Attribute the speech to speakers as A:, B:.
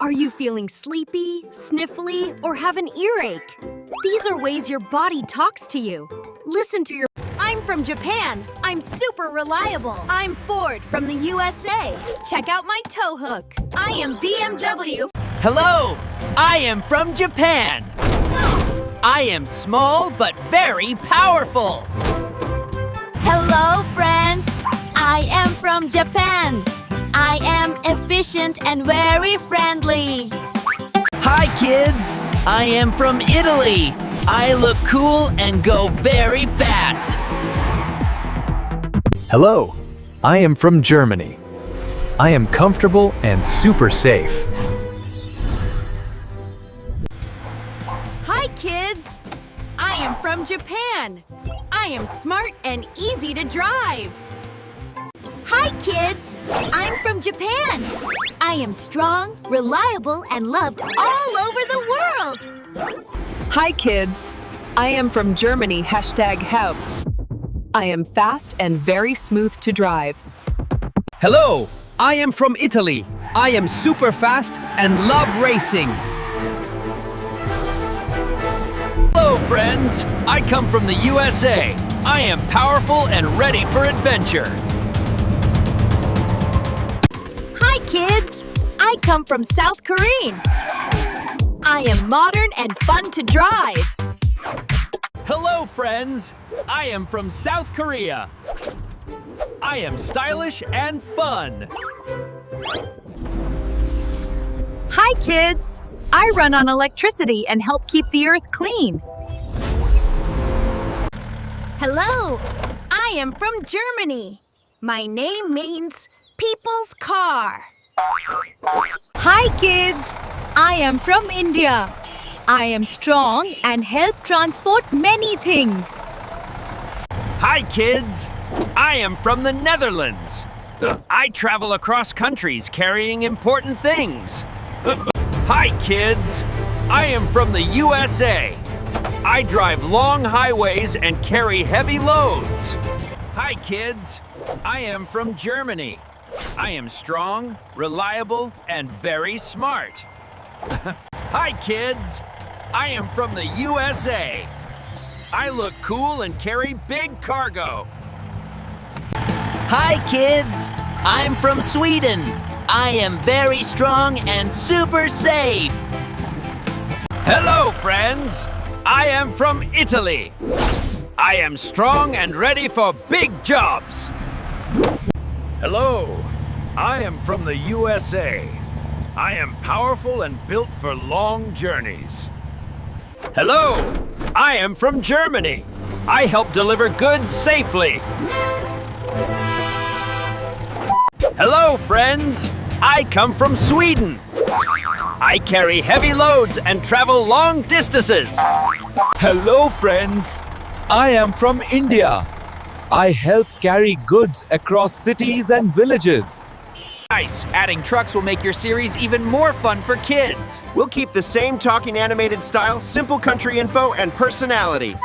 A: Are you feeling sleepy, sniffly, or have an earache? These are ways your body talks to you. Listen to your... I'm from Japan. I'm super reliable. I'm Ford from the USA. Check out my tow hook. I am BMW.
B: Hello! I am from Japan. I am small but very powerful.
A: Hello, friends. I am from Japan. I am efficient and very friendly.
B: Hi, kids! I am from Italy. I look cool and go very fast.
C: Hello, I am from Germany. I am comfortable and super safe.
A: Hi, kids. I am from Japan. I am smart and easy to drive. Hi, kids. I'm from Japan. I am strong, reliable, and loved all over the world.
D: Hi kids! I am from Germany, #help. I am fast and very smooth to drive.
E: Hello, I am from Italy. I am super fast and love racing.
B: Hello, friends! I come from the USA. I am powerful and ready for adventure.
A: Hi, kids. I come from South Korea. I am modern and fun to drive.
B: Hello, friends! I am from South Korea. I am stylish and fun.
A: Hi, kids. I run on electricity and help keep the earth clean. Hello. I am from Germany. My name means people's car. Hi, kids. I am from India. I am strong and help transport many things.
B: Hi, kids! I am from the Netherlands. I travel across countries carrying important things. Hi, kids! I am from the USA. I drive long highways and carry heavy loads. Hi, kids! I am from Germany. I am strong, reliable, and very smart. Hi, kids! I am from the USA. I look cool and carry big cargo. Hi, kids! I'm from Sweden. I am very strong and super safe. Hello, friends! I am from Italy. I am strong and ready for big jobs. Hello, I am from the USA. I am powerful and built for long journeys. Hello, I am from Germany. I help deliver goods safely. Hello, friends. I come from Sweden. I carry heavy loads and travel long distances.
F: Hello, friends. I am from India. I help carry goods across cities and villages.
B: Nice! Adding trucks will make your series even more fun for kids.
G: We'll keep the same talking animated style, simple country info, and personality.